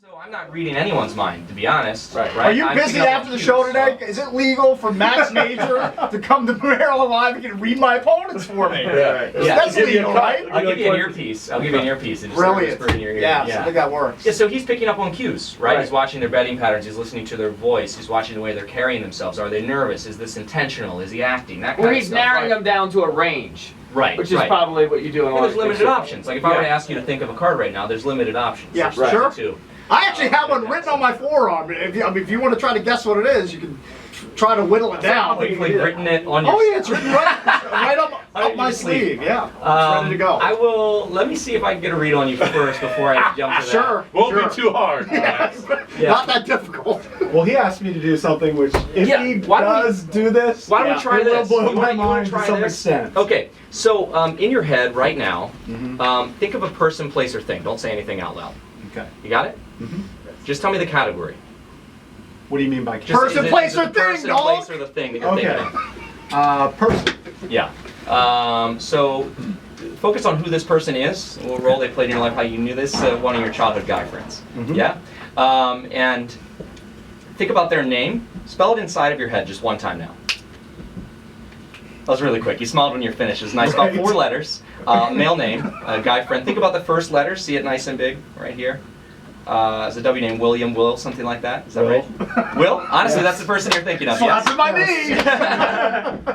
So I'm not reading anyone's mind, to be honest. Right. Are you busy after the show today? Is it legal for Max Major to come to Maryland Live and read my opponents for me? Yeah. That's legal, right? I'll give you an earpiece. I'll give you an earpiece. And just Brilliant. whisper in your ear. Yeah, I think that works. Yeah, so he's picking up on cues, right? He's watching their betting patterns. He's listening to their voice. He's watching the way they're carrying themselves. Are they nervous? Is this intentional? Is he acting? That kind Well, of he's stuff. narrowing them down to a range. Right. Which is probably what you do in a And lot there's of limited options. Like if I were to ask you to think of a card right now, there's limited options. Yeah, There's sure. two. I actually have one written on my forearm. If you want to try to guess what it is, you can try to whittle it down. You've like written it on your. Oh yeah, it's written right up my sleeve. Yeah, it's ready to go. I will. Let me see if I can get a read on you first before I jump to that. Sure. Won't be too hard. Yeah. Not that difficult. Well, he asked me to do something which, if he does do this, Why don't we try it this? will blow You my wanna mind try to some this? extent. Okay, so in your head right now, think of a person, place, or thing. Don't say anything out loud. Okay. You got it? Just tell me the category. What do you mean by Just, Person, is it- place, is it or the thing, person, dog? place, or the thing that you're thinking of? Person. Yeah. So focus on who this person is, what role they played in your life, how you knew this, one of your childhood guy friends. Yeah? And think about their name. Spell it inside of your head just one time now. That was really quick. You smiled when you're finished. It was nice. About 4 letters. Male name, guy friend. Think about the first letter. See it nice and big right here. As a W name, William, Will, something like that. Is that right? Will? Honestly, that's the person you're thinking of. Slapping Yes. my knee.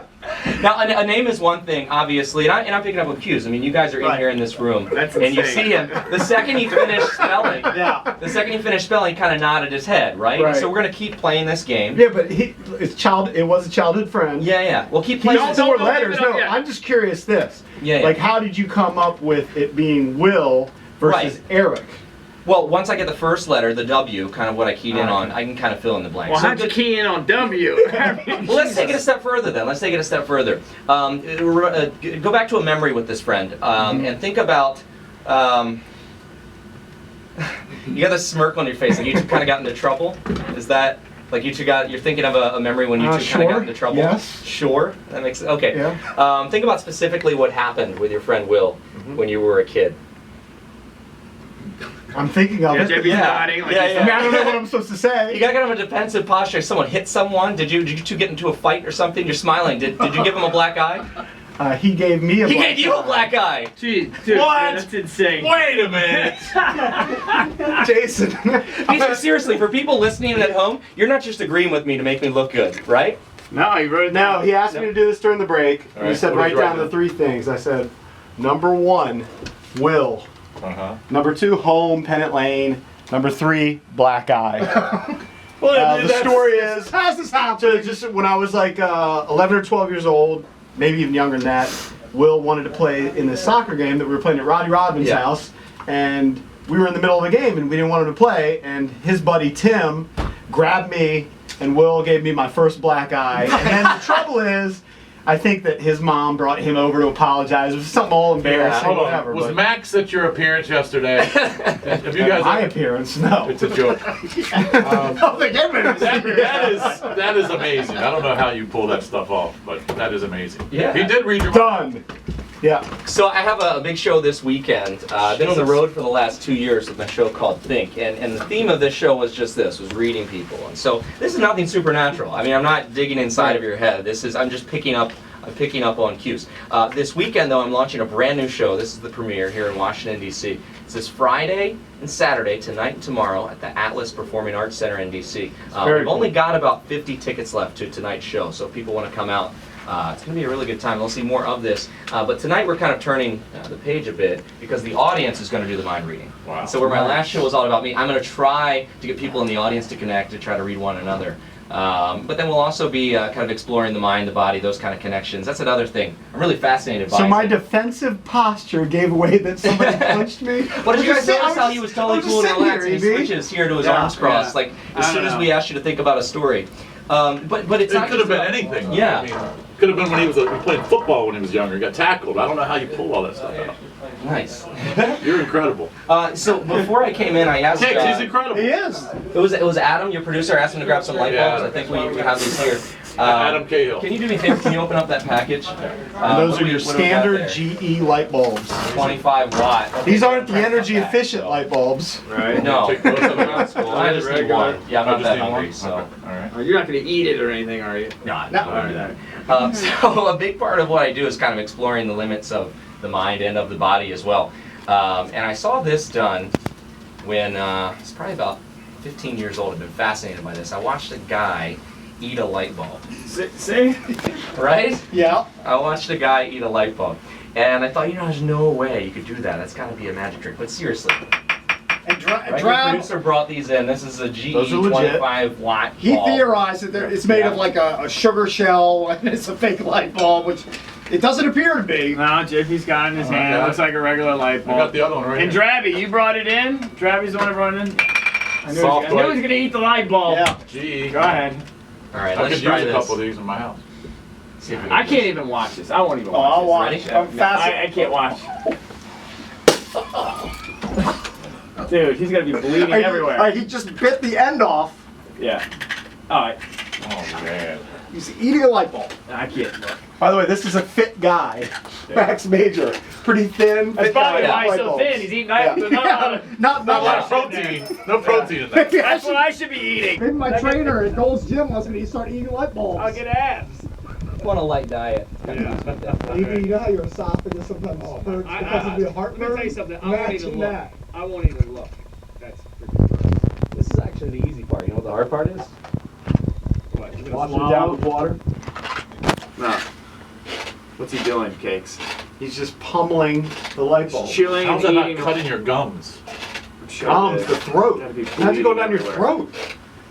Now, a name is one thing, obviously, and I'm picking up on cues. I mean, you guys are in here in this room, That's and you insane. see him. The second he finished spelling, he kind of nodded his head, right? Right. So we're gonna keep playing this game. Yeah, but it was a childhood friend. Yeah. We'll keep playing. These this. 4 don't letters. give it up No, yet. I'm just curious. This. Yeah. Like, how did you come up with it being Will versus Right. Eric? Well, once I get the first letter, the W, kind of what I keyed in Alright. on, I can kind of fill in the blanks. Well, So how'd you good- key in on W? Well, let's take it a step further then. Let's take it a step further. Go back to a memory with this friend and think about. You got this smirk on your face, like you two kind of got into trouble. Is that like you two got? You're thinking of a memory when you two kind of got into trouble. Yes. Sure. That makes okay. Yeah. Think about specifically what happened with your friend Will when you were a kid. I'm thinking of it. JB's nodding. Like Yeah, he's- I mean, I don't know what I'm supposed to say. You got kind of a defensive posture. Someone hit someone. Did you two get into a fight or something? You're smiling. Did you give him a black eye? He gave me a He black gave you a eye. black eye. Gee, dude, What? that's insane. Wait a minute. Jason. Seriously, for people listening at home, you're not just agreeing with me to make me look good, right? No, he wrote it No, down. he asked me to do this during the break. All He right, said what did write you write down the down? 3 things. I said, number 1, Will. Number 2, home, Pennant Lane. Number 3, black eye. Well, The story is, How's this happen? just when I was like 11 or 12 years old, maybe even younger than that, Will wanted to play in this soccer game that we were playing at Roddy Rodman's house, and we were in the middle of a game and we didn't want him to play, and his buddy Tim grabbed me and Will gave me my first black eye. And then the trouble is, I think that his mom brought him over to apologize. It was something all embarrassing, Hold on. whatever. Was but Max at your appearance yesterday? Have you guys? my appearance, no. It's a joke. Oh, they gave me this. That is amazing. I don't know how you pull that stuff off, but that is amazing. Yeah. He did read your. Done. Yeah. So I have a big show this weekend. I've been on the road for the last 2 years with a show called Think, and the theme of this show was just this, was reading people. And so this is nothing supernatural. I mean, I'm not digging inside of your head. I'm just picking up on cues. This weekend, though, I'm launching a brand new show. This is the premiere here in Washington, D.C. It's this Friday and Saturday, tonight and tomorrow, at the Atlas Performing Arts Center in D.C. We've only got about 50 tickets left to tonight's show, so if people want to come out, it's going to be a really good time. We'll see more of this. But tonight we're kind of turning the page a bit because the audience is going to do the mind reading. Wow. So where my last show was all about me, I'm going to try to get people in the audience to connect, to try to read one another. But then we'll also be kind of exploring the mind, the body, those kind of connections. That's another thing. I'm really fascinated by. So my defensive posture gave away that somebody punched me. What did you guys notice how he was totally cool and relaxed? He switches here to his arms crossed, like as soon as we asked you to think about a story. But it's It not could have just been about- anything. Yeah. I mean, could have been when he was playing football when he was younger. He got tackled. I don't know how you pull all that stuff out. Nice. You're incredible. So before I came in, I asked. He's incredible. He is. It was Adam, your producer. I asked him to grab some light bulbs. I think we have these here. Adam Cahill. Can you do me a favor? Can you open up that package? And those are your standard GE light bulbs. 25 watt. Okay, These aren't the crack energy that back, efficient so- light bulbs. Right. No, Take both of them. that's cool. I just need one. Yeah, I'm not that hungry, so. Okay. All right. You're not gonna eat it or anything, are you? No, No. I don't do that. So a big part of what I do is kind of exploring the limits of the mind and of the body as well. And I saw this done when I was probably about 15 years old. I've been fascinated by this. I watched a guy eat a light bulb. See? Right? Yeah. I watched a guy eat a light bulb. And I thought, there's no way you could do that. That's got to be a magic trick. But seriously, And right? The Drab, producer brought these in. This is a GE Those are legit. 25 watt he bulb. theorized that it's made Yeah. of like a sugar shell and it's a fake light bulb, which it doesn't appear to be. No, Jiffy's got it in his hand. got Looks it. like a regular light I bulb. got the other one right And here. Drabby, you brought it in? Drabby's the one that brought it in? I knew, Soft he was light. gonna eat the light bulb. Yeah. GE. Go ahead. All right, I let's could try use a this. couple of these in my house. See if we I can can't even watch this. I won't even Oh, I'll watch watch. this. I'm fascinated. I can't watch. Dude, he's gonna be bleeding everywhere. He just bit the end off. Yeah. Alright. Oh man. He's eating a light bulb. I can't look. By the way, this is a fit guy. Max Major. Pretty thin. That's fit probably guy, why he's light so bulbs. thin. He's eating Yeah. not Not A lot much. of protein. No protein in that. That's what I should be eating. Maybe my trainer at Gold's Gym wants me to start eating light bulbs. I'll get abs. on a light diet. You know how your esophagus sometimes hurts because of the heartburn? Let me tell you something. I won't Imagine even look. that. I won't even look. That's freaking gross. This is actually the easy part. You know what the hard part is? What? You gonna Wash it swallow? down with water. No. What's he doing, Cakes? He's just pummeling the light bulb. Chewing How's and that not eating. cutting your gums? Gums, the throat. Gotta be How's it go down your bleeding throat?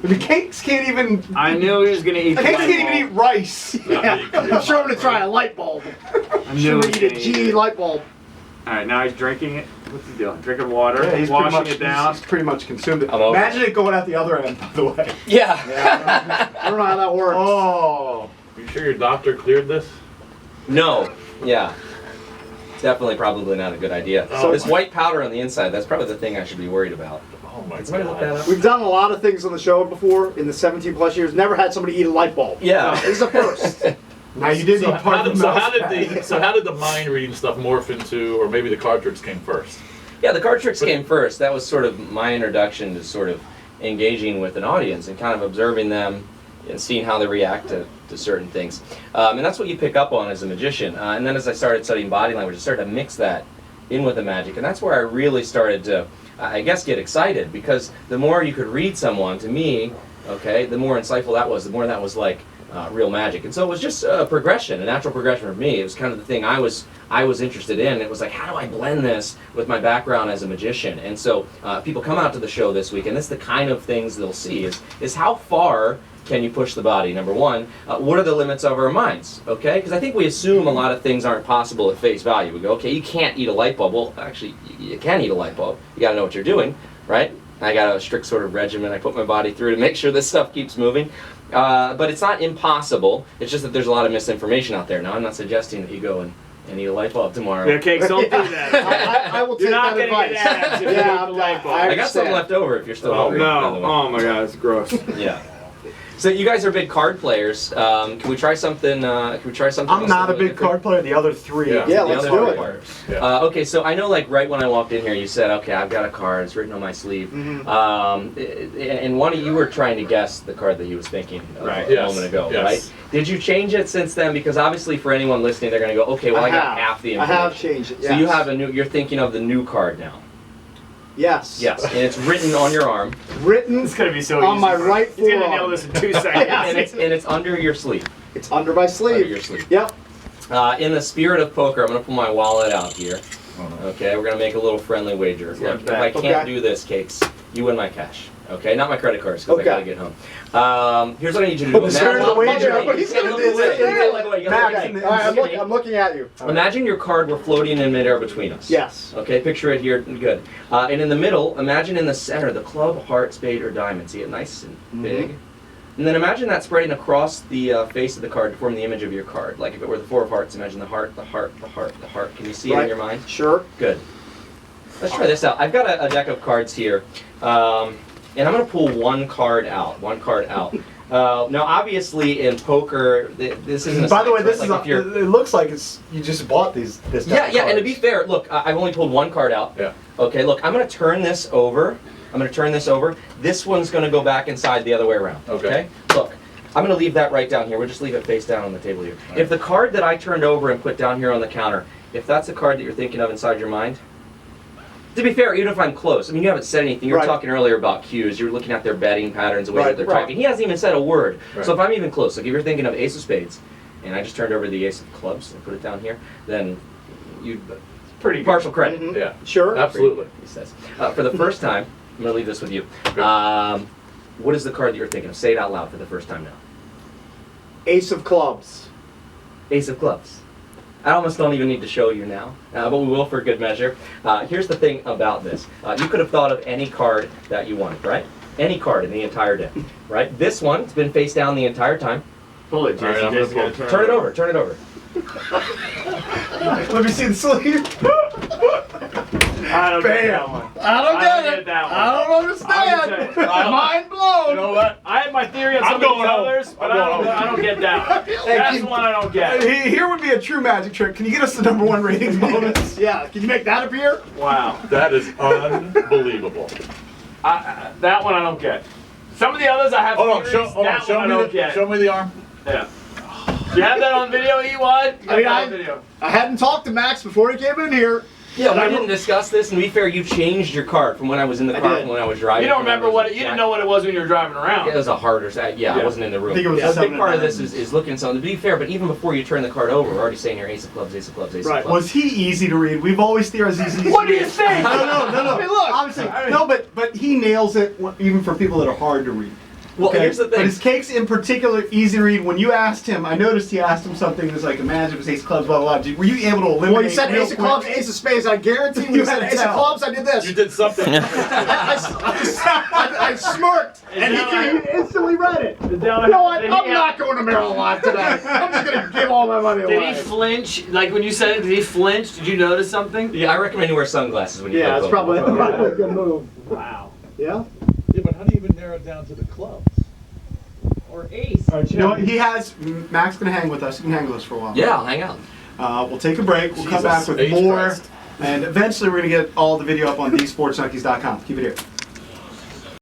The cakes can't even. I knew he was gonna eat. The the cakes light can't even bulb. eat rice. I'm sure him to try a light bulb. I knew Should he was eat a gonna eat GE it. light bulb. All right, now he's drinking it. What's he doing? Drinking water. Yeah, he's washing pretty much, it down. He's pretty much consumed it. I'm over. Imagine it going out the other end, by the way. Yeah. I don't know how that works. Oh. You sure your doctor cleared this? No. Yeah. It's definitely probably not a good idea. So- This white powder on the inside, that's probably the thing I should be worried about. Oh my Did somebody look that god. up? We've done a lot of things on the show before in the 17 plus years. Never had somebody eat a light bulb. Yeah. This is a first. Now you did So eat part how of the did, so mouse how did pad. the mind reading stuff morph into, or maybe the card tricks came first? Yeah, the card tricks came first. That was sort of my introduction to sort of engaging with an audience and kind of observing them and seeing how they react to certain things. And that's what you pick up on as a magician. And then as I started studying body language, I started to mix that in with the magic. And that's where I really started to, I guess, get excited, because the more you could read someone, to me, okay, the more insightful that was, the more that was like real magic. And so it was just a progression, a natural progression for me. It was kind of the thing I was interested in. It was like, how do I blend this with my background as a magician? And so people come out to the show this week, and it's the kind of things they'll see is how far can you push the body, number one. What are the limits of our minds, okay? Because I think we assume a lot of things aren't possible at face value. We go, okay, you can't eat a light bulb. Well, actually, you can eat a light bulb. You got to know what you're doing, right? I got a strict sort of regimen I put my body through to make sure this stuff keeps moving. But it's not impossible. It's just that there's a lot of misinformation out there. Now, I'm not suggesting that you go and eat a light bulb tomorrow. Yeah, Cakes, don't do that. I will take You're not that gonna advice. get abs if you eat the light bulb. I got some understand. left over if you're still Oh, hungry. by the way. Oh my god, it's gross. Yeah. So you guys are big card players. Can we try something? I'm else not a little big different? card player. The other three. Yeah. Yeah, The let's other do card it. players. Yeah. Okay, so I know, like, right when I walked in here, you said, "Okay, I've got a card. It's written on my sleeve." And one of you were trying to guess the card that he was thinking of Right. a Yes. moment ago, Yes. right? Did you change it since then? Because obviously, for anyone listening, they're going to go, "Okay, well, I got half the I information." have changed it. So you yes. have a new. You're thinking of the new card now. Yes. Yes, and it's written on your arm, Written It's gonna be so easy. on my right He's gonna nail forearm. this in 2 and seconds. it's under your sleeve. It's under my Under sleeve. your sleeve. Yep. In the spirit of poker, I'm going to pull my wallet out here. Oh, no. Okay, we're going to make a little friendly wager. Yeah, Look, if I can't okay. do this, Cakes, you win my cash. Okay, not my credit cards, because Okay. I got to get home. Here's what I need you to do. The spirit of the wager. But he's gonna do this. All right, I'm looking at you. Imagine your card were floating in midair between us. Yes. Okay, picture it here. Good. And in the middle, imagine in the center the club, heart, spade, or diamond. See it nice and big? And then imagine that spreading across the face of the card to form the image of your card. Like if it were the four of hearts, imagine the heart, the heart, the heart, the heart. Can you see it in Right. your mind? Sure. Good. Let's try this out. I've got a deck of cards here, and I'm going to pull one card out. Now, obviously, in poker, this isn't a By the way, science, this right? is Like, if you're- it looks like it's you just bought this. Yeah, and to be fair, look, I've only pulled one card out. Yeah. Okay, look, I'm going to turn this over. This one's going to go back inside the other way around. Okay. Look, I'm going to leave that right down here. We'll just leave it face down on the table here. If the card that I turned over and put down here on the counter, if that's the card that you're thinking of inside your mind, to be fair, even if I'm close, I mean, you haven't said anything. You were Right. talking earlier about cues. You're looking at their betting patterns, the way Right, that they're right. typing. He hasn't even said a word. Right. So if I'm even close, like if you're thinking of ace of spades, and I just turned over the ace of clubs and put it down here, then you Pretty good. partial credit. Mhm. Yeah. Sure. Absolutely. He says. For the first time, I'm going to leave this with you. Okay. What is the card that you're thinking of? Say it out loud for the first time now. Ace of clubs. Ace of clubs. I almost don't even need to show you now, but we will for good measure. Here's the thing about this. You could have thought of any card that you wanted, right? Any card in the entire deck, right? This one, it's been face down the entire time. Pull it, All right, Jason. I'm gonna Jason's gonna pull. Turn it over, turn it over. Let me see the sleeve. I don't get Bam. that one. I don't I get don't it. get that one. I don't understand. I'm gonna Mind blown. You know what? I have my theory on I'm some of these going home. others, but I'm I going don't get that one. That's the one I don't get. Here would be a true magic trick. Can you get us the #1 ratings bonus? Yeah, can you make that appear? Wow. That is unbelievable. That one I don't get. Some of the others I have Hold on, theories. That show one I me don't the, get. show me the arm. Yeah. You have that on video, E1? You got I mean, that on video. I hadn't talked to Max before he came in here. Yeah, we didn't discuss this, and to be fair, you changed your card from when I was in the car did. from when I was driving. You don't from when I remember was- what you didn't know what it was when you were driving around. It was a harder side. Yeah, I Yeah. wasn't in the room. I think it was a a big part of 7-9. this is looking at something. To be fair, but even before you turn the card over, we're already saying here ace of clubs, ace of clubs, ace Right. of clubs. Was he easy to read? We've always theorized he's easy. What to do you read. think? No. Hey, look. Obviously, no, but he nails it even for people that are hard to read. Well, here's the But thing. his cakes in particular, easy to read. When you asked him, I noticed he asked him something that's like, imagine it was ace of clubs, blah, blah, blah. Were you able to eliminate Well, you said real ace of quick? clubs, ace of spades. I guarantee when You you said had to ace of tell. clubs, I did this. You did something. I smirked, and he instantly read it. You You know what? I'm not going to Maryland Live today. I'm just going to give all my money Did he away. flinch? Like when you said it, did he flinch? Did you notice something? Yeah, I recommend you wear sunglasses when you Yeah, play it's poker. probably a good move. Wow. Yeah? Yeah, but how do you even narrow it down to the clubs? Or ace. You know what? He has, Mac's going to hang with us. He can hang with us for a while. Yeah, I'll hang out. We'll take a break. We'll come Jesus back with H. more. Christ. And eventually we're going to get all the video up on thesportsjunkies.com. Keep it here.